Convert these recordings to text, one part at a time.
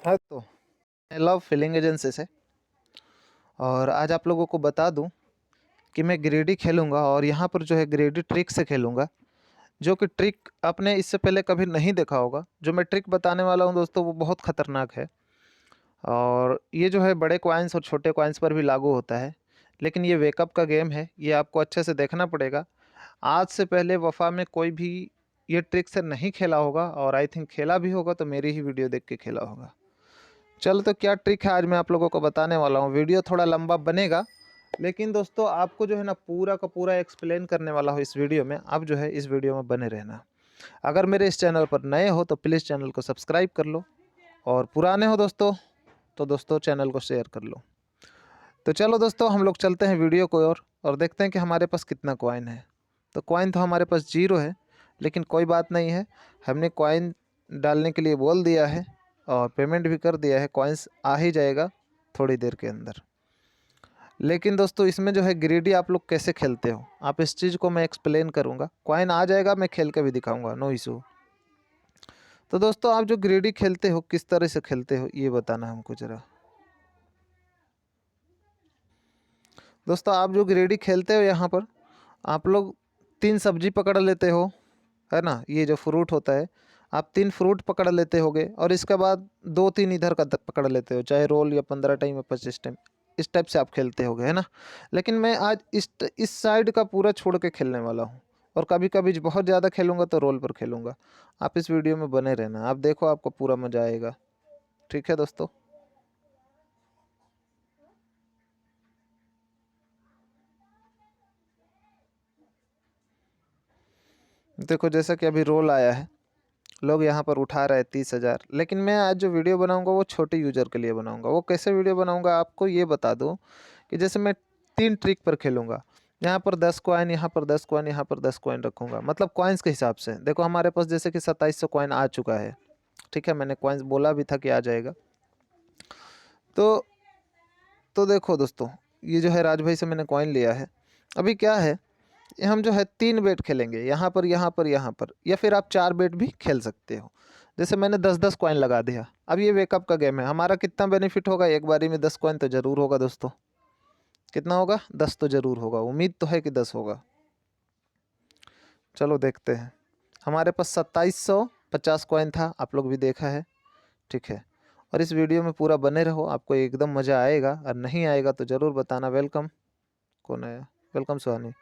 हाँ, तो मैं लव फीलिंग एजेंसी से और आज आप लोगों को बता दूं कि मैं ग्रेडी खेलूंगा और यहाँ पर जो है ग्रेडी ट्रिक से खेलूंगा, जो कि ट्रिक आपने इससे पहले कभी नहीं देखा होगा। जो मैं ट्रिक बताने वाला हूँ दोस्तों, वो बहुत ख़तरनाक है और ये जो है बड़े कॉइन्स और छोटे कॉइन्स पर भी लागू होता है। लेकिन ये वेकअप का गेम है, ये आपको अच्छे से देखना पड़ेगा। आज से पहले वफ़ा में कोई भी ये ट्रिक से नहीं खेला होगा और आई थिंक खेला भी होगा तो मेरी ही वीडियो देख के खेला होगा। चलो, तो क्या ट्रिक है आज मैं आप लोगों को बताने वाला हूँ। वीडियो थोड़ा लंबा बनेगा, लेकिन दोस्तों आपको जो है ना पूरा का पूरा एक्सप्लेन करने वाला हूँ इस वीडियो में। आप जो है इस वीडियो में बने रहना। अगर मेरे इस चैनल पर नए हो तो प्लीज़ चैनल को सब्सक्राइब कर लो, और पुराने हो दोस्तों तो दोस्तों चैनल को शेयर कर लो। तो चलो दोस्तों, हम लोग चलते हैं वीडियो को और देखते हैं कि हमारे पास कितना कॉइन है। तो कॉइन तो हमारे पास 0 है, लेकिन कोई बात नहीं है। हमने कॉइन डालने के लिए बोल दिया है और पेमेंट भी कर दिया है। कॉइन्स आ ही जाएगा थोड़ी देर के अंदर। लेकिन दोस्तों इसमें जो है ग्रेडी आप लोग कैसे खेलते हो, आप इस चीज़ को मैं एक्सप्लेन करूँगा। कॉइन आ जाएगा, मैं खेल के भी दिखाऊँगा, नो इशू। तो दोस्तों आप जो ग्रेडी खेलते हो किस तरह से खेलते हो ये बताना हमको ज़रा। दोस्तों आप जो ग्रेडी खेलते हो, यहाँ पर आप लोग 3 सब्जी पकड़ लेते हो, है ना। ये जो फ्रूट होता है, आप 3 फ्रूट पकड़ लेते होगे और इसके बाद 2-3 इधर का पकड़ लेते हो, चाहे रोल या 15 टाइम या 25 टाइम, इस टाइप से आप खेलते होगे, है ना। लेकिन मैं आज इस साइड का पूरा छोड़ के खेलने वाला हूँ और कभी कभी बहुत ज़्यादा खेलूँगा तो रोल पर खेलूँगा। आप इस वीडियो में बने रहना, आप देखो, आपको पूरा मज़ा आएगा। ठीक है दोस्तों। देखो जैसा कि अभी रोल आया है, लोग यहाँ पर उठा रहे हैं 30,000। लेकिन मैं आज जो वीडियो बनाऊंगा वो छोटे यूज़र के लिए बनाऊंगा। वो कैसे वीडियो बनाऊंगा आपको ये बता दूं कि जैसे मैं 3 ट्रिक पर खेलूंगा। यहाँ पर 10 कॉइन, यहाँ पर 10 कॉइन, यहाँ पर 10 कॉइन रखूंगा, मतलब कॉइन्स के हिसाब से। देखो हमारे पास जैसे कि 2700 कॉइन आ चुका है। ठीक है, मैंने कॉइन्स बोला भी था कि आ जाएगा। तो तो देखो दोस्तों, ये जो है राज भाई से मैंने कॉइन लिया है। अभी क्या है, ये हम जो है 3 बेट खेलेंगे, यहाँ पर, यहाँ पर, यहाँ पर, या फिर आप 4 बेट भी खेल सकते हो। जैसे मैंने 10-10 कॉइन लगा दिया। अब ये वेकअप का गेम है, हमारा कितना बेनिफिट होगा, एक बारी में 10 कॉइन तो ज़रूर होगा दोस्तों। कितना होगा? 10 तो ज़रूर होगा, उम्मीद तो है कि 10 होगा। चलो देखते हैं। हमारे पास 2750 कॉइन था, आप लोग भी देखा है। ठीक है, और इस वीडियो में पूरा बने रहो, आपको एकदम मज़ा आएगा। और नहीं आएगा तो ज़रूर बताना। वेलकम। कौन आया? वेलकम सुहानी।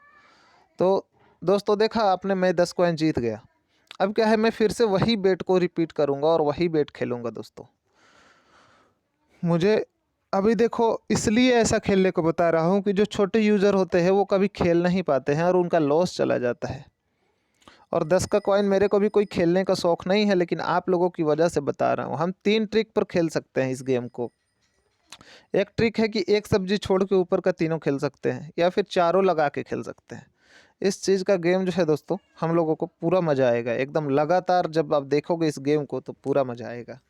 तो दोस्तों देखा आपने, मैं 10 कॉइन जीत गया। अब क्या है, मैं फिर से वही बेट को रिपीट करूंगा और वही बेट खेलूंगा दोस्तों। मुझे अभी देखो इसलिए ऐसा खेलने को बता रहा हूँ कि जो छोटे यूज़र होते हैं वो कभी खेल नहीं पाते हैं और उनका लॉस चला जाता है। और 10 का कॉइन मेरे को भी कोई खेलने का शौक़ नहीं है, लेकिन आप लोगों की वजह से बता रहा हूँ। हम 3 ट्रिक पर खेल सकते हैं इस गेम को। एक ट्रिक है कि एक सब्जी छोड़ के ऊपर का तीनों खेल सकते हैं, या फिर चारों लगा के खेल सकते हैं। इस चीज़ का गेम जो है दोस्तों, हम लोगों को पूरा मज़ा आएगा एकदम लगातार। जब आप देखोगे इस गेम को तो पूरा मज़ा आएगा।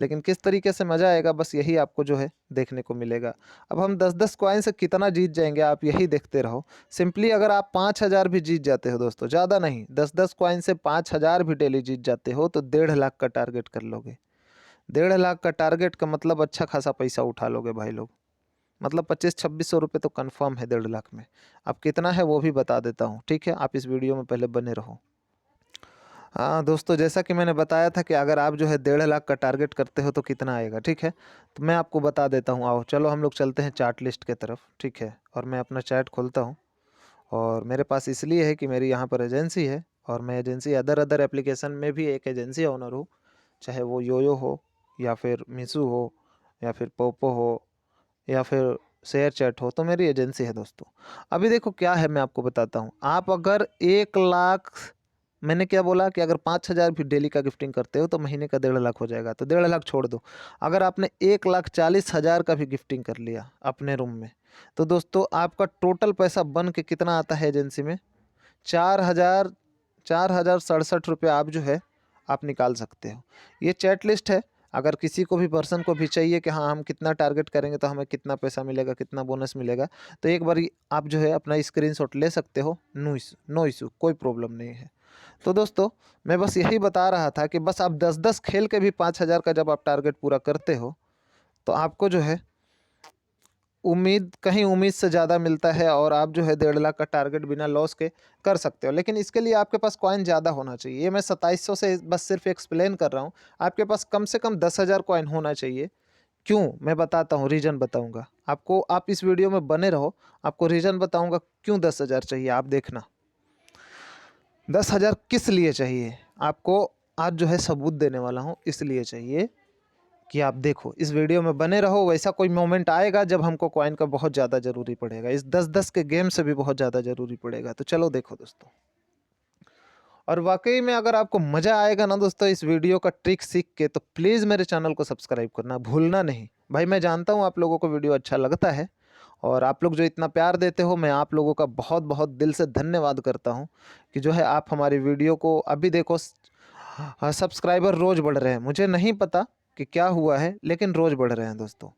लेकिन किस तरीके से मज़ा आएगा, बस यही आपको जो है देखने को मिलेगा। अब हम 10-10 कॉइन से कितना जीत जाएंगे, आप यही देखते रहो। सिंपली अगर आप 5,000 भी जीत जाते हो दोस्तों, ज़्यादा नहीं, 10-10 कॉइन से 5,000 भी डेली जीत जाते हो तो 1.5 लाख का टारगेट कर लोगे। 1.5 लाख का टारगेट का मतलब अच्छा खासा पैसा उठा लोगे भाई लोग। मतलब 2500-2600 रुपये तो कंफर्म है 1.5 लाख में। अब कितना है वो भी बता देता हूँ, ठीक है। आप इस वीडियो में पहले बने रहो। हाँ दोस्तों, जैसा कि मैंने बताया था कि अगर आप जो है 1.5 लाख का टारगेट करते हो तो कितना आएगा, ठीक है। तो मैं आपको बता देता हूँ। आओ चलो हम लोग चलते हैं चार्ट लिस्ट के तरफ, ठीक है। और मैं अपना चैट खोलता हूँ। और मेरे पास इसलिए है कि मेरी यहाँ पर एजेंसी है, और मैं एजेंसी अदर अदर एप्लीकेशन में भी एक एजेंसी ओनर हूँ। चाहे वो योयो हो, या फिर मीशो हो, या फिर पोपो हो, या फिर शेयर चैट हो, तो मेरी एजेंसी है दोस्तों। अभी देखो क्या है, मैं आपको बताता हूँ। आप अगर 1 लाख, मैंने क्या बोला कि अगर 5,000 भी डेली का गिफ्टिंग करते हो तो महीने का 1.5 लाख हो जाएगा। तो 1.5 लाख छोड़ दो, अगर आपने 1,40,000 का भी गिफ्टिंग कर लिया अपने रूम में, तो दोस्तों आपका टोटल पैसा बन के कितना आता है एजेंसी में? 4,067 रुपये आप जो है आप निकाल सकते हो। ये चैट लिस्ट है। अगर किसी को भी पर्सन को भी चाहिए कि हाँ हम कितना टारगेट करेंगे तो हमें कितना पैसा मिलेगा, कितना बोनस मिलेगा, तो एक बार आप जो है अपना स्क्रीनशॉट ले सकते हो। नो इशू, नो इशू, कोई प्रॉब्लम नहीं है। तो दोस्तों मैं बस यही बता रहा था कि बस आप 10-10 खेल के भी 5,000 का जब आप टारगेट पूरा करते हो तो आपको जो है उम्मीद से ज़्यादा मिलता है और आप जो है 1.5 लाख का टारगेट बिना लॉस के कर सकते हो। लेकिन इसके लिए आपके पास कॉइन ज़्यादा होना चाहिए। ये मैं 2700 से बस सिर्फ एक्सप्लेन कर रहा हूँ। आपके पास कम से कम 10,000 कॉइन होना चाहिए। क्यों? मैं बताता हूँ, रीज़न बताऊँगा आपको। आप इस वीडियो में बने रहो, आपको रीज़न बताऊँगा क्यों 10,000 चाहिए। आप देखना 10,000 किस लिए चाहिए आपको, आज जो है सबूत देने वाला हूँ। इसलिए चाहिए कि आप देखो, इस वीडियो में बने रहो। वैसा कोई मोमेंट आएगा जब हमको कॉइन का बहुत ज़्यादा ज़रूरी पड़ेगा, इस 10-10 के गेम से भी बहुत ज़्यादा ज़रूरी पड़ेगा। तो चलो देखो दोस्तों, और वाकई में अगर आपको मज़ा आएगा ना दोस्तों इस वीडियो का ट्रिक सीख के, तो प्लीज़ मेरे चैनल को सब्सक्राइब करना भूलना नहीं। भाई मैं जानता हूँ आप लोगों को वीडियो अच्छा लगता है, और आप लोग जो इतना प्यार देते हो, मैं आप लोगों का बहुत बहुत दिल से धन्यवाद करता हूँ कि जो है आप हमारी वीडियो को अभी देखो। सब्सक्राइबर रोज़ बढ़ रहे हैं, मुझे नहीं पता कि क्या हुआ है, लेकिन रोज़ बढ़ रहे हैं दोस्तों।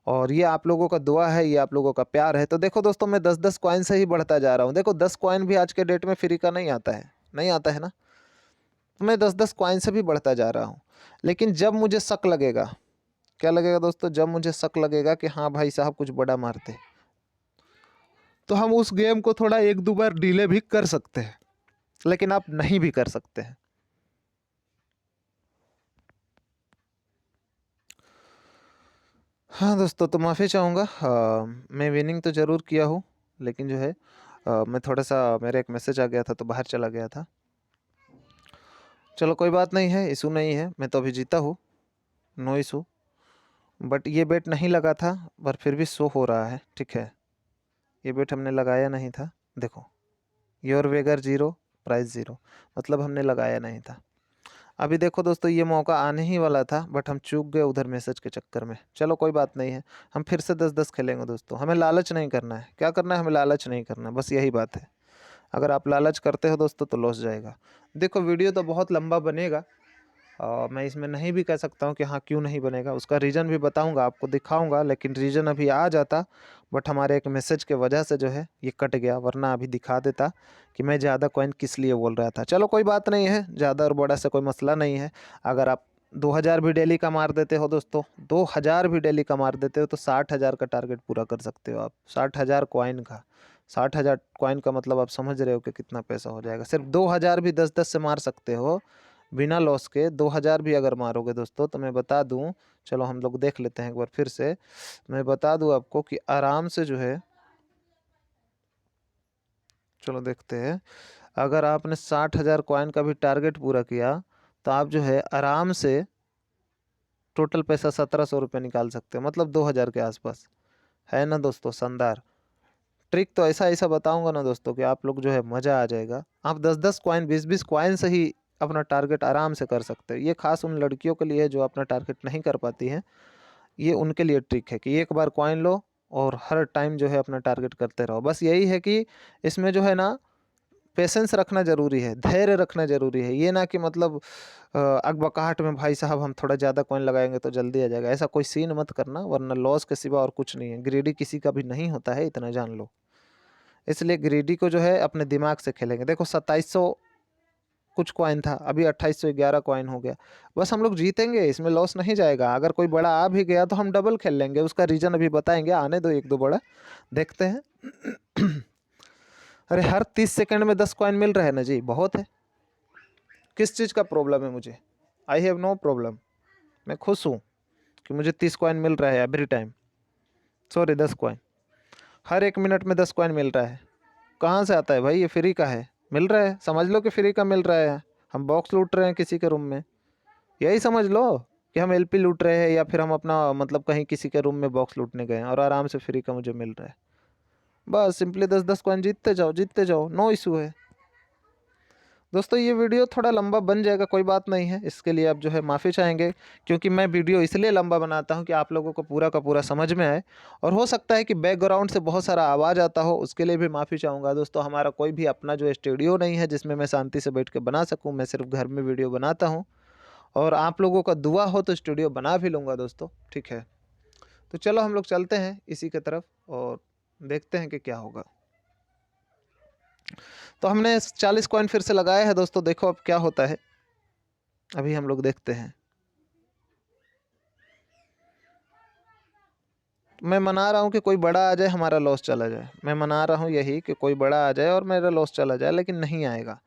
और ये आप लोगों का दुआ है, ये आप लोगों का प्यार है। तो देखो दोस्तों, मैं 10-10 कॉइन से ही बढ़ता जा रहा हूँ। देखो 10 कॉइन भी आज के डेट में फ्री का नहीं आता है, नहीं आता है ना। तो मैं 10-10 कॉइन से भी बढ़ता जा रहा हूँ। लेकिन जब मुझे शक लगेगा, क्या लगेगा दोस्तों, जब मुझे शक लगेगा कि हाँ भाई साहब कुछ बड़ा मारते, तो हम उस गेम को थोड़ा 1-2 बार डिले भी कर सकते हैं, लेकिन आप नहीं भी कर सकते हैं। हाँ दोस्तों, तो माफ़ी चाहूँगा। मैं विनिंग तो ज़रूर किया हूँ, लेकिन जो है मैं थोड़ा-सा, मेरा एक मैसेज आ गया था तो बाहर चला गया था। चलो कोई बात नहीं है, इशू नहीं है, मैं तो अभी जीता हूँ, नो इशू। बट ये बेट नहीं लगा था, पर फिर भी शो हो रहा है, ठीक है। ये बेट हमने लगाया नहीं था। देखो, योर वेगर 0 प्राइस 0, मतलब हमने लगाया नहीं था। अभी देखो दोस्तों, ये मौका आने ही वाला था, बट हम चूक गए उधर मैसेज के चक्कर में। चलो कोई बात नहीं है, हम फिर से 10-10 खेलेंगे दोस्तों। हमें लालच नहीं करना है। क्या करना है, हमें लालच नहीं करना है, बस यही बात है। अगर आप लालच करते हो दोस्तों तो लॉस जाएगा। देखो वीडियो तो बहुत लंबा बनेगा, मैं इसमें नहीं भी कह सकता हूँ कि हाँ क्यों नहीं बनेगा, उसका रीज़न भी बताऊँगा, आपको दिखाऊँगा। लेकिन रीज़न अभी आ जाता, बट हमारे एक मैसेज के वजह से जो है ये कट गया, वरना अभी दिखा देता कि मैं ज़्यादा कॉइन किस लिए बोल रहा था। चलो कोई बात नहीं है, ज़्यादा और बड़ा से कोई मसला नहीं है। अगर आप 2,000 भी डेली का मार देते हो दोस्तों, 2,000 भी डेली का मार देते हो, तो 60,000 का टारगेट पूरा कर सकते हो आप। 60,000 कॉइन का, 60,000 कॉइन का मतलब आप समझ रहे हो कि कितना पैसा हो जाएगा। सिर्फ 2,000 भी 10-10 से मार सकते हो बिना लॉस के। 2,000 भी अगर मारोगे दोस्तों, तो मैं बता दूं, चलो हम लोग देख लेते हैं एक बार फिर से। मैं बता दूं आपको कि आराम से जो है, चलो देखते हैं। अगर आपने 60,000 कॉइन का भी टारगेट पूरा किया, तो आप जो है आराम से टोटल पैसा 1,700 रुपये निकाल सकते हो, मतलब 2,000 के आसपास। है ना दोस्तों, शानदार ट्रिक। तो ऐसा ऐसा बताऊंगा ना दोस्तों कि आप लोग जो है मज़ा आ जाएगा। आप 10-10 कॉइन, 20-20 कॉइन से ही अपना टारगेट आराम से कर सकते हो। ये खास उन लड़कियों के लिए है जो अपना टारगेट नहीं कर पाती हैं। ये उनके लिए ट्रिक है कि एक बार कॉइन लो और हर टाइम जो है अपना टारगेट करते रहो। बस यही है कि इसमें जो है ना, पेशेंस रखना ज़रूरी है, धैर्य रखना ज़रूरी है। ये ना कि मतलब अकबकाहट में भाई साहब हम थोड़ा ज़्यादा कॉइन लगाएंगे तो जल्दी आ जाएगा, ऐसा कोई सीन मत करना, वरना लॉस के सिवा और कुछ नहीं है। ग्रीडी किसी का भी नहीं होता है, इतना जान लो। इसलिए ग्रीडी को जो है अपने दिमाग से खेलेंगे। देखो 2700 कुछ कॉइन था, अभी 2811 कॉइन हो गया। बस हम लोग जीतेंगे, इसमें लॉस नहीं जाएगा। अगर कोई बड़ा आ भी गया तो हम डबल खेल लेंगे, उसका रीज़न अभी बताएंगे। आने दो एक दो बड़ा, देखते हैं। अरे हर 30 सेकंड में 10 कॉइन मिल रहा है ना जी, बहुत है। किस चीज़ का प्रॉब्लम है मुझे? I have no problem. मैं खुश हूँ कि मुझे 30 कॉइन मिल रहा है एवरी टाइम। सॉरी, 10 कॉइन, हर 1 मिनट में 10 कॉइन मिल रहा है। कहाँ से आता है भाई? ये फ्री का है, मिल रहा है, समझ लो कि फ्री का मिल रहा है। हम बॉक्स लूट रहे हैं किसी के रूम में, यही समझ लो कि हम एलपी लूट रहे हैं, या फिर हम अपना मतलब कहीं किसी के रूम में बॉक्स लूटने गए हैं और आराम से फ्री का मुझे मिल रहा है। बस सिंपली 10-10 कॉइन जीतते जाओ, जीतते जाओ, नो इशू है। दोस्तों ये वीडियो थोड़ा लंबा बन जाएगा, कोई बात नहीं है, इसके लिए आप जो है माफ़ी चाहेंगे। क्योंकि मैं वीडियो इसलिए लंबा बनाता हूं कि आप लोगों को पूरा का पूरा समझ में आए। और हो सकता है कि बैकग्राउंड से बहुत सारा आवाज़ आता हो, उसके लिए भी माफ़ी चाहूँगा दोस्तों। हमारा कोई भी अपना जो स्टूडियो नहीं है जिसमें मैं शांति से बैठ के बना सकूँ। मैं सिर्फ घर में वीडियो बनाता हूँ, और आप लोगों का दुआ हो तो स्टूडियो बना भी लूँगा दोस्तों, ठीक है। तो चलो हम लोग चलते हैं इसी की तरफ और देखते हैं कि क्या होगा। तो हमने 40 कॉइन फिर से लगाए हैं दोस्तों, देखो अब क्या होता है, अभी हम लोग देखते हैं। मैं मना रहा हूँ कि कोई बड़ा आ जाए, हमारा लॉस चला जाए। मैं मना रहा हूँ यही कि कोई बड़ा आ जाए और मेरा लॉस चला जाए, लेकिन नहीं आएगा।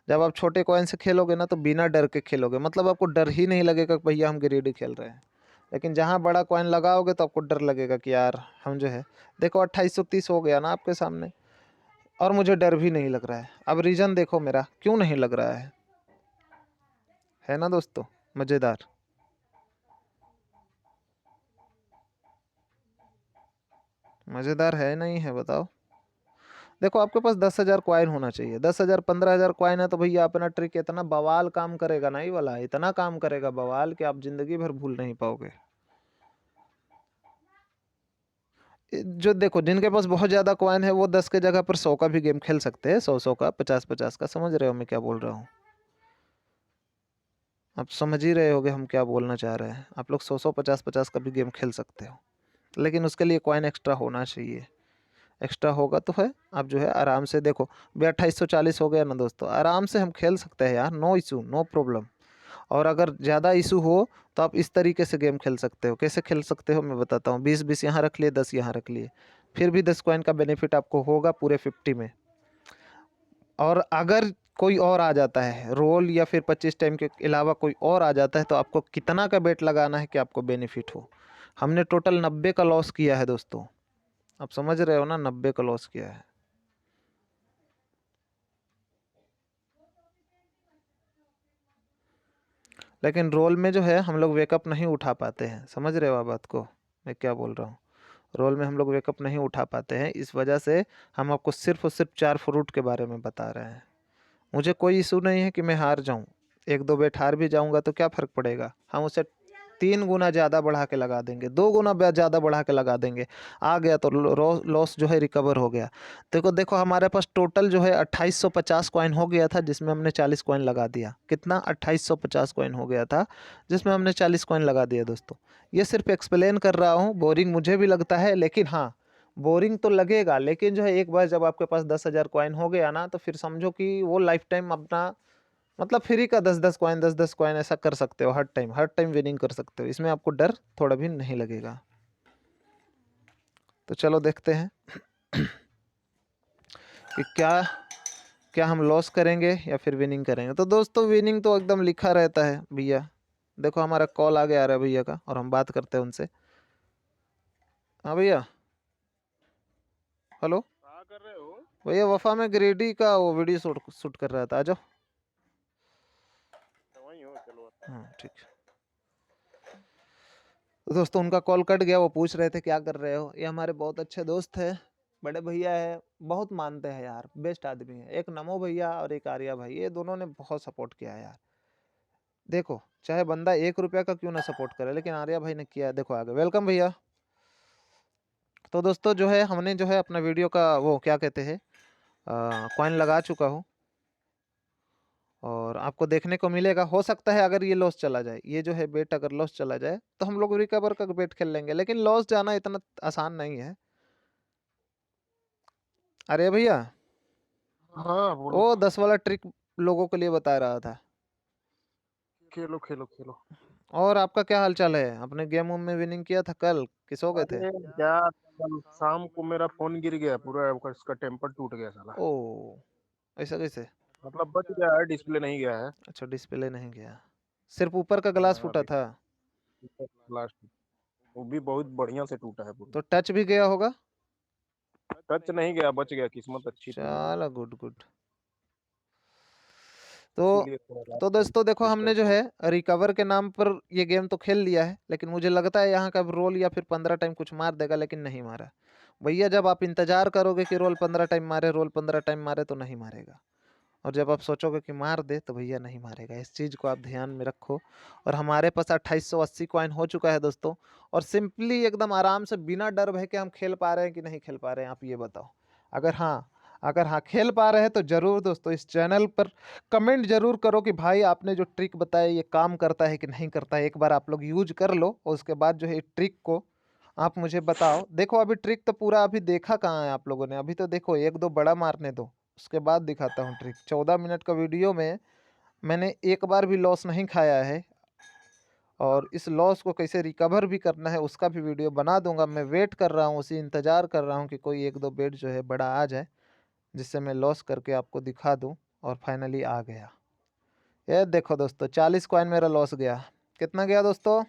जब आप छोटे कॉइन से खेलोगे ना, तो बिना डर के खेलोगे, मतलब आपको डर ही नहीं लगेगा कि भैया हम ग्रीडी खेल रहे हैं। लेकिन जहाँ बड़ा कॉइन लगाओगे तो आपको डर लगेगा कि यार हम जो है, देखो 2830 हो गया ना आपके सामने, और मुझे डर भी नहीं लग रहा है। अब रीज़न देखो मेरा क्यों नहीं लग रहा है ना दोस्तों, मज़ेदार। मज़ेदार है नहीं है बताओ। देखो आपके पास 10,000 कॉइन होना चाहिए, 10,000 15,000 कॉइन है तो भैया अपना ट्रिक इतना बवाल काम करेगा ना, ही वाला इतना काम करेगा बवाल कि आप जिंदगी भर भूल नहीं पाओगे। जो देखो जिनके पास बहुत ज़्यादा कॉइन है वो 10 के जगह पर 100 का भी गेम खेल सकते हैं, 100 का, 50 का। समझ रहे हो मैं क्या बोल रहा हूँ? आप समझ ही रहे होगे हम क्या बोलना चाह रहे हैं। आप लोग 100 50 का भी गेम खेल सकते हो, लेकिन उसके लिए कॉइन एक्स्ट्रा होना चाहिए। एक्स्ट्रा होगा तो है आप जो है आराम से, देखो भी 2840 हो गया ना दोस्तों, आराम से हम खेल सकते हैं यार, नो इशू, नो प्रॉब्लम। और अगर ज़्यादा इशू हो तो आप इस तरीके से गेम खेल सकते हो। कैसे खेल सकते हो मैं बताता हूँ। 20 यहाँ रख लिए, 10 यहाँ रख लिए, फिर भी 10 कॉइन का बेनिफिट आपको होगा पूरे 50 में। और अगर कोई और आ जाता है रोल या फिर 25 टाइम के अलावा कोई और आ जाता है, तो आपको कितना का बेट लगाना है कि आपको बेनिफिट हो। हमने टोटल 90 का लॉस किया है दोस्तों, आप समझ रहे हो ना, 90 का लॉस किया है। लेकिन रोल में जो है हम लोग वेकअप नहीं उठा पाते हैं, समझ रहे हो आप बात को मैं क्या बोल रहा हूँ। रोल में हम लोग वेकअप नहीं उठा पाते हैं, इस वजह से हम आपको सिर्फ और सिर्फ 4 फ्रूट के बारे में बता रहे हैं। मुझे कोई इशू नहीं है कि मैं हार जाऊं, एक दो बेट हार भी जाऊंगा तो क्या फ़र्क पड़ेगा, हम उसे 3 गुना ज़्यादा बढ़ा के लगा देंगे, 2 गुना ज़्यादा बढ़ा के लगा देंगे। आ गया तो लॉस जो है रिकवर हो गया। देखो देखो हमारे पास टोटल जो है 2850 कॉइन हो गया था, जिसमें हमने 40 कॉइन लगा दिया। कितना? 2850 कॉइन हो गया था, जिसमें हमने 40 कॉइन लगा दिया दोस्तों। ये सिर्फ एक्सप्लेन कर रहा हूँ, बोरिंग मुझे भी लगता है, लेकिन हाँ बोरिंग तो लगेगा, लेकिन जो है एक बार जब आपके पास 10,000 कॉइन हो गया ना, तो फिर समझो कि वो लाइफ टाइम अपना, मतलब फ्री का 10-10 कॉइन, 10-10 कॉइन ऐसा कर सकते हो, हर टाइम विनिंग कर सकते हो। इसमें आपको डर थोड़ा भी नहीं लगेगा। तो चलो देखते हैं कि क्या क्या हम लॉस करेंगे या फिर विनिंग करेंगे। तो दोस्तों विनिंग तो एकदम लिखा रहता है भैया। देखो हमारा कॉल आगे आ रहा है भैया का, और हम बात करते हैं उनसे। हाँ भैया, हेलो। क्या कर रहे हो? भैया वफा में ग्रेडी का वो वीडियो शूट शूट कर रहा था, आ जाओ। वहीं हो, चलो। हाँ ठीक है। तो दोस्तों उनका कॉल कट गया, वो पूछ रहे थे क्या कर रहे हो। ये हमारे बहुत अच्छे दोस्त हैं, बड़े भैया है, बहुत मानते हैं यार, बेस्ट आदमी है। एक नमो भैया और एक आर्या भाई, ये दोनों ने बहुत सपोर्ट किया है यार। देखो चाहे बंदा 1 रुपया का क्यों ना सपोर्ट करे, लेकिन आर्या भाई ने किया है। देखो आगे, वेलकम भैया। तो दोस्तों जो है हमने जो है अपना वीडियो का वो क्या कहते हैं कॉइन लगा चुका हूँ, और आपको देखने को मिलेगा। हो सकता है अगर ये लॉस चला जाए, ये जो है बेट अगर लॉस चला जाए, तो हम लोग रिकवर का बेट खेल लेंगे, लेकिन लॉस जाना इतना आसान नहीं है। अरे भैया, हाँ बोलो। वो 10 वाला ट्रिक लोगों के लिए बता रहा था। खेलो खेलो खेलो। और आपका क्या हाल चाल है? आपने गेम उम में विनिंग किया था कल, किस हो गए थे? अरे यार, कल शाम को मेरा फोन गिर गया पूरा, इसका टेम्पर टूट गया साला। ओ, ऐसा कैसे? मतलब बच गया है, डिस्प्ले नहीं गया है। अच्छा डिस्प्ले नहीं गया, सिर्फ ऊपर का ग्लास फूटा अभी था? लास्ट, वो भी बहुत बढ़िया से टूटा है पूरा। तो टच भी गया होगा? टच नहीं गया, बच गया, किस्मत अच्छी थी मेरी। चलो गुड गुड। तो इसीलिए थोड़ा रात तो को दोस्तों देखो हमने डिस्टर्ब जो हुआ। है रिकवर के नाम पर ये गेम तो खेल लिया है, लेकिन मुझे लगता है यहाँ का रोल या फिर 15 टाइम कुछ मार देगा, लेकिन नहीं मारा। भैया जब आप इंतजार करोगे कि रोल 15 टाइम मारे, रोल 15 टाइम मारे, तो नहीं मारेगा। और जब आप सोचोगे कि मार दे, तो भैया नहीं मारेगा। इस चीज़ को आप ध्यान में रखो। और हमारे पास 2880 कॉइन हो चुका है दोस्तों, और सिंपली एकदम आराम से बिना डर भय के हम खेल पा रहे हैं कि नहीं खेल पा रहे हैं, आप ये बताओ। अगर हाँ खेल पा रहे हैं तो ज़रूर दोस्तों इस चैनल पर कमेंट जरूर करो कि भाई आपने जो ट्रिक बताया ये काम करता है कि नहीं करता है। एक बार आप लोग यूज कर लो, और उसके बाद जो है ट्रिक को आप मुझे बताओ। देखो अभी ट्रिक तो पूरा अभी देखा कहाँ है आप लोगों ने, अभी तो देखो एक दो बड़ा मारने दो, उसके बाद दिखाता हूँ ट्रिक। 14 मिनट का वीडियो में मैंने एक बार भी लॉस नहीं खाया है, और इस लॉस को कैसे रिकवर भी करना है उसका भी वीडियो बना दूंगा। मैं वेट कर रहा हूँ, उसी इंतज़ार कर रहा हूँ कि कोई 1-2 बेट जो है बड़ा आ जाए, जिससे मैं लॉस करके आपको दिखा दूँ। और फाइनली आ गया। ये देखो दोस्तों, 40 कॉइन मेरा लॉस गया। कितना गया दोस्तों?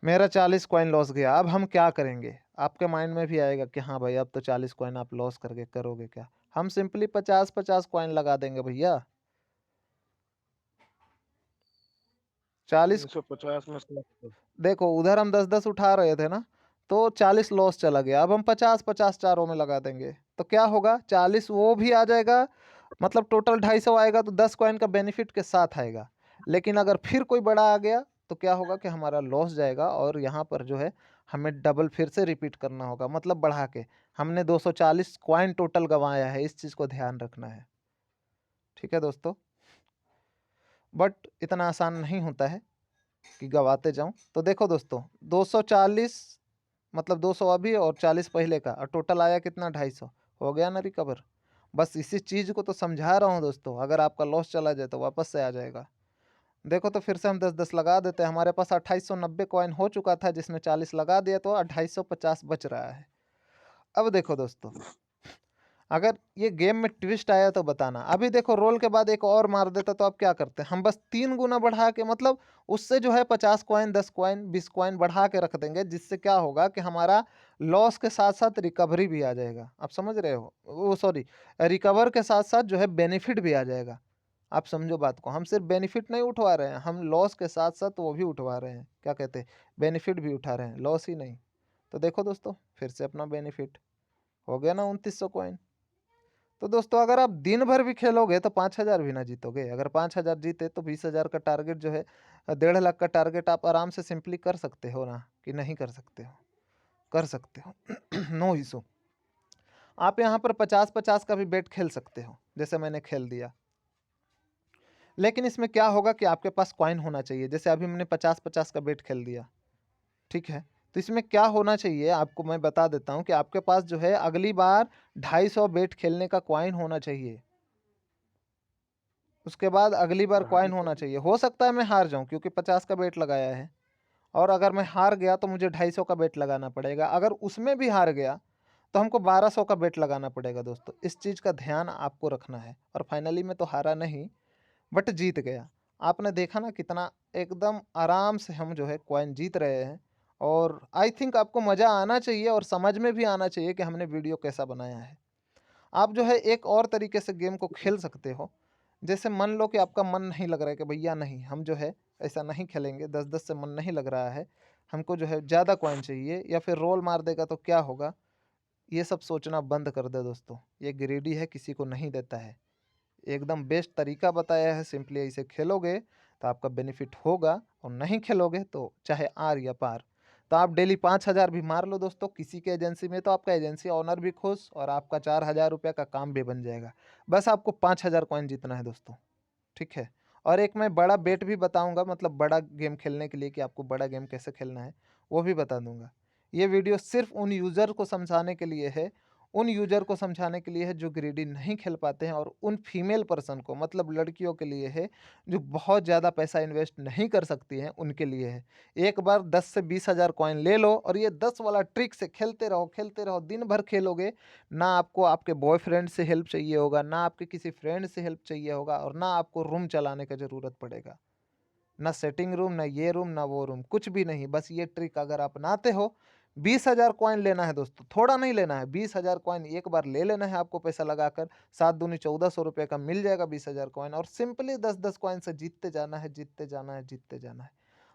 मेरा 40 कॉइन लॉस गया। अब हम क्या करेंगे? आपके माइंड में भी आएगा कि हाँ भाई, अब तो 40 कॉइन आप लॉस करके करोगे क्या? हम सिंपली 50-50 कॉइन लगा देंगे भैया। 40 350 में से देखो, उधर हम 10-10 उठा रहे थे ना, तो 40 लॉस चला गया। अब हम 50-50 चारों में लगा देंगे, तो क्या होगा? 40 वो भी आ जाएगा, मतलब टोटल 250 आएगा, तो 10 कॉइन का बेनिफिट के साथ आएगा। लेकिन अगर फिर कोई बड़ा आ गया तो क्या होगा कि हमारा लॉस जाएगा, और यहाँ पर जो है हमें डबल फिर से रिपीट करना होगा, मतलब बढ़ा के। हमने 240 कॉइन टोटल गंवाया है, इस चीज़ को ध्यान रखना है। ठीक है दोस्तों, बट इतना आसान नहीं होता है कि गवाते जाऊं। तो देखो दोस्तों, 240 मतलब 200 अभी और 40 पहले का, और टोटल आया कितना? 250। हो गया ना रिकवर? बस इसी चीज़ को तो समझा रहा हूँ दोस्तों। अगर आपका लॉस चला जाए तो वापस से आ जाएगा। देखो, तो फिर से हम 10-10 लगा देते हैं। हमारे पास 2890 कॉइन हो चुका था, जिसमें 40 लगा दिया, तो 2850 बच रहा है। अब देखो दोस्तों, अगर ये गेम में ट्विस्ट आया तो बताना। अभी देखो, रोल के बाद एक और मार देता तो आप क्या करते हैं? हम बस 3 गुना बढ़ा के, मतलब उससे जो है 50 कॉइन, 10 कॉइन, 20 कॉइन बढ़ा के रख देंगे, जिससे क्या होगा कि हमारा लॉस के साथ साथ रिकवरी भी आ जाएगा। आप समझ रहे हो? वो सॉरी, रिकवर के साथ साथ जो है बेनिफिट भी आ जाएगा। आप समझो बात को, हम सिर्फ बेनिफिट नहीं उठवा रहे हैं, हम लॉस के साथ साथ वो भी उठवा रहे हैं। क्या कहते हैं? बेनिफिट भी उठा रहे हैं, लॉस ही नहीं। तो देखो दोस्तों, फिर से अपना बेनिफिट हो गया ना 2900 कॉइन। तो दोस्तों, अगर आप दिन भर भी खेलोगे तो 5,000 भी ना जीतोगे। अगर 5,000 जीते तो 20,000 का टारगेट जो है, 1.5 लाख का टारगेट आप आराम से सिंपली कर सकते हो ना, कि नहीं कर सकते हो? कर सकते हो। No issue. आप यहाँ पर 50-50 का भी बेट खेल सकते हो, जैसे मैंने खेल दिया। लेकिन इसमें क्या होगा कि आपके पास कॉइन होना चाहिए। जैसे अभी मैंने 50-50 का बेट खेल दिया, ठीक है? तो इसमें क्या होना चाहिए आपको मैं बता देता हूँ, कि आपके पास जो है अगली बार 250 बेट खेलने का कॉइन होना चाहिए। उसके बाद अगली बार कॉइन होना चाहिए। हो सकता है मैं हार जाऊं, क्योंकि 50 का बेट लगाया है, और अगर मैं हार गया तो मुझे 250 का बेट लगाना पड़ेगा। अगर उसमें भी हार गया तो हमको 1200 का बेट लगाना पड़ेगा दोस्तों। इस चीज़ का ध्यान आपको रखना है। और फाइनली मैं तो हारा नहीं, बट जीत गया। आपने देखा ना, कितना एकदम आराम से हम जो है कॉइन जीत रहे हैं। और आई थिंक आपको मज़ा आना चाहिए, और समझ में भी आना चाहिए कि हमने वीडियो कैसा बनाया है। आप जो है एक और तरीके से गेम को खेल सकते हो। जैसे मान लो कि आपका मन नहीं लग रहा है, कि भैया नहीं, हम जो है ऐसा नहीं खेलेंगे, 10-10 से मन नहीं लग रहा है, हमको जो है ज़्यादा कॉइन चाहिए, या फिर रोल मार देगा तो क्या होगा, ये सब सोचना बंद कर दे दोस्तों। ये ग्रीडी है, किसी को नहीं देता है। एकदम बेस्ट तरीका बताया है, सिंपली ऐसे खेलोगे तो आपका बेनिफिट होगा, और नहीं खेलोगे तो चाहे आर या पार। तो आप डेली 5,000 भी मार लो दोस्तों किसी के एजेंसी में, तो आपका एजेंसी ऑनर भी खुश, और आपका 4,000 रुपये का काम भी बन जाएगा। बस आपको 5,000 कॉइन जीतना है दोस्तों, ठीक है? और एक मैं बड़ा बेट भी बताऊंगा, मतलब बड़ा गेम खेलने के लिए, कि आपको बड़ा गेम कैसे खेलना है वो भी बता दूंगा। ये वीडियो सिर्फ उन यूज़र को समझाने के लिए है, उन यूज़र को समझाने के लिए है जो ग्रीडी नहीं खेल पाते हैं, और उन फीमेल पर्सन को, मतलब लड़कियों के लिए है, जो बहुत ज़्यादा पैसा इन्वेस्ट नहीं कर सकती हैं, उनके लिए है। एक बार 10 से 20,000 कॉइन ले लो, और ये 10 वाला ट्रिक से खेलते रहो, दिन भर खेलोगे। ना आपको आपके बॉयफ्रेंड से हेल्प चाहिए होगा, ना आपके किसी फ्रेंड से हेल्प चाहिए होगा, और ना आपको रूम चलाने का ज़रूरत पड़ेगा। ना सेटिंग रूम, ना ये रूम, ना वो रूम, कुछ भी नहीं। बस ये ट्रिक अगर अपनाते हो, 20,000 कॉइन लेना है दोस्तों, थोड़ा नहीं लेना है। 20,000 कॉइन एक बार ले लेना है आपको, पैसा लगाकर। 7 दूनी 1400 रुपये का मिल जाएगा 20,000 कॉइन, और सिंपली 10-10 कॉइन से जीतते जाना है, जीतते जाना है, जीतते जाना है।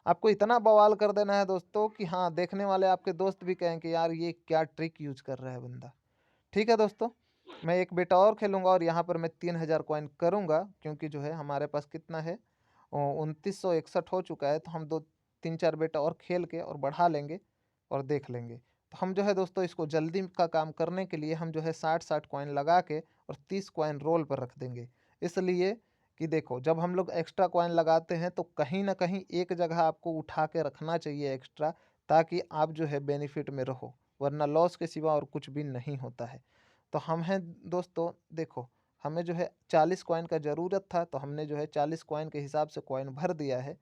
आपको इतना बवाल कर देना है दोस्तों, कि हाँ, देखने वाले आपके दोस्त भी कहें कि यार ये क्या ट्रिक यूज कर रहा है बंदा। ठीक है दोस्तों, मैं एक बेटा और खेलूंगा, और यहाँ पर मैं 3,000 कॉइन करूँगा, क्योंकि जो है हमारे पास कितना है, 2961 हो चुका है। तो हम 2-3-4 बेटा और खेल के और बढ़ा लेंगे, और देख लेंगे। तो हम जो है दोस्तों, इसको जल्दी का काम करने के लिए हम जो है 60-60 कॉइन लगा के, और 30 कॉइन रोल पर रख देंगे। इसलिए कि देखो, जब हम लोग एक्स्ट्रा कॉइन लगाते हैं तो कहीं ना कहीं एक जगह आपको उठा के रखना चाहिए एक्स्ट्रा, ताकि आप जो है बेनिफिट में रहो, वरना लॉस के सिवा और कुछ भी नहीं होता है। तो हम हैं दोस्तों, देखो हमें जो है 40 कॉइन का ज़रूरत था, तो हमने जो है 40 कॉइन के हिसाब से कॉइन भर दिया है,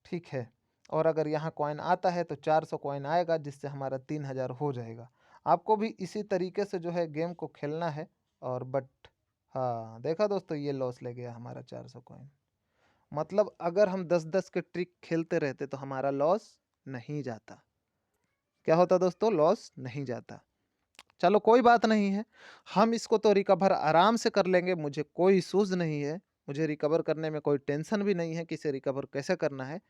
ठीक है। और अगर यहाँ कॉइन आता है तो 400 कॉइन आएगा, जिससे हमारा 3000 हो जाएगा। आपको भी इसी तरीके से जो है गेम को खेलना है। और बट हाँ, देखा दोस्तों, ये लॉस ले गया हमारा 400 कॉइन। मतलब अगर हम 10-10 के ट्रिक खेलते रहते तो हमारा लॉस नहीं जाता। क्या होता दोस्तों? लॉस नहीं जाता। चलो कोई बात नहीं है, हम इसको तो रिकवर आराम से कर लेंगे, मुझे कोई इश्यूज़ नहीं है। मुझे रिकवर करने में कोई टेंशन भी नहीं है कि इसे रिकवर कैसे करना है।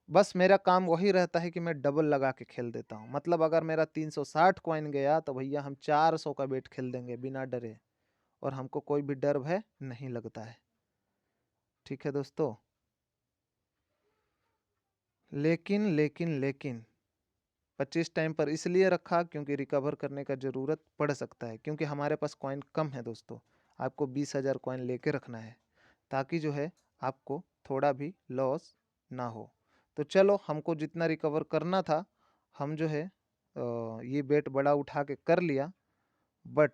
बस मेरा काम वही रहता है कि मैं डबल लगा के खेल देता हूँ। मतलब अगर मेरा 360 कॉइन गया तो भैया हम 400 का बेट खेल देंगे बिना डरे, और हमको कोई भी डर भय नहीं लगता है। ठीक है दोस्तों। लेकिन 25 टाइम पर इसलिए रखा क्योंकि रिकवर करने का ज़रूरत पड़ सकता है, क्योंकि हमारे पास कॉइन कम है दोस्तों। आपको 20,000 कॉइन लेके रखना है, ताकि जो है आपको थोड़ा भी लॉस ना हो। तो चलो, हमको जितना रिकवर करना था हम जो है ये बेट बड़ा उठा के कर लिया, बट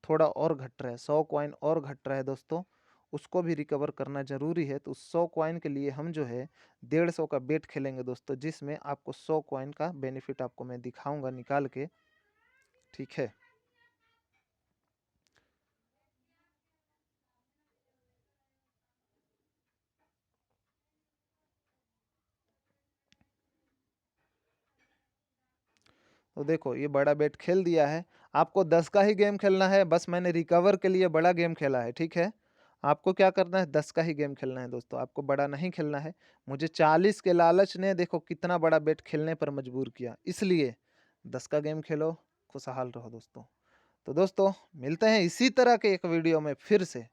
थोड़ा और घट रहा है, 100 कॉइन और घट रहा है दोस्तों। उसको भी रिकवर करना ज़रूरी है। तो उस 100 कॉइन के लिए हम जो है 150 का बेट खेलेंगे दोस्तों, जिसमें आपको 100 कॉइन का बेनिफिट आपको मैं दिखाऊंगा निकाल के, ठीक है। तो देखो, ये बड़ा बेट खेल दिया है। आपको 10 का ही गेम खेलना है, बस मैंने रिकवर के लिए बड़ा गेम खेला है, ठीक है। आपको क्या करना है? 10 का ही गेम खेलना है दोस्तों, आपको बड़ा नहीं खेलना है। मुझे 40 के लालच ने देखो कितना बड़ा बेट खेलने पर मजबूर किया, इसलिए 10 का गेम खेलो, खुशहाल रहो दोस्तों। तो दोस्तों, मिलते हैं इसी तरह के एक वीडियो में फिर से।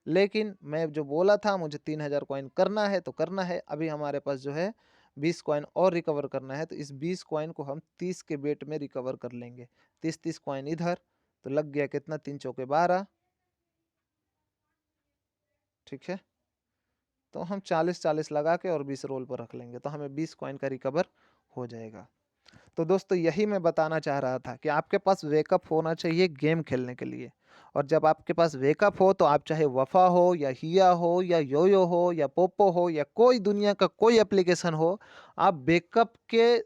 लेकिन मैं जो बोला था मुझे 3000 कॉइन करना है तो करना है। अभी हमारे पास जो है 20 कॉइन और रिकवर करना है, तो इस 20 कॉइन को हम 30 के बेट में रिकवर कर लेंगे। 30-30 कॉइन इधर, तो लग गया कितना? 3 चौके 12, ठीक है। तो हम 40-40 लगा के और 20 रोल पर रख लेंगे, तो हमें 20 कॉइन का रिकवर हो जाएगा। तो दोस्तों, यही मैं बताना चाह रहा था कि आपके पास वेकअप होना चाहिए गेम खेलने के लिए। और जब आपके पास वेकअप हो तो आप चाहे वफ़ा हो या हिया हो या योयो हो या पोपो हो या कोई दुनिया का कोई एप्लीकेशन हो, आप बैकअप के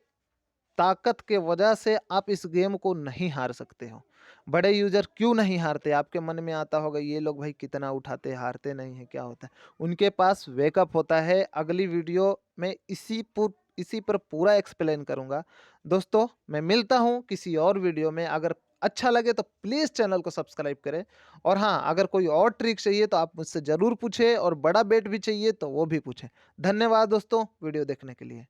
ताकत के वजह से आप इस गेम को नहीं हार सकते हो। बड़े यूज़र क्यों नहीं हारते? आपके मन में आता होगा ये लोग भाई कितना उठाते, हारते नहीं हैं, क्या होता है? उनके पास वेकअप होता है। अगली वीडियो में इसी पर पूरा एक्सप्लेन करूँगा। दोस्तों, मैं मिलता हूँ किसी और वीडियो में। अगर अच्छा लगे तो प्लीज़ चैनल को सब्सक्राइब करें। और हाँ, अगर कोई और ट्रिक चाहिए तो आप मुझसे ज़रूर पूछें, और बड़ा बेट भी चाहिए तो वो भी पूछें। धन्यवाद दोस्तों वीडियो देखने के लिए।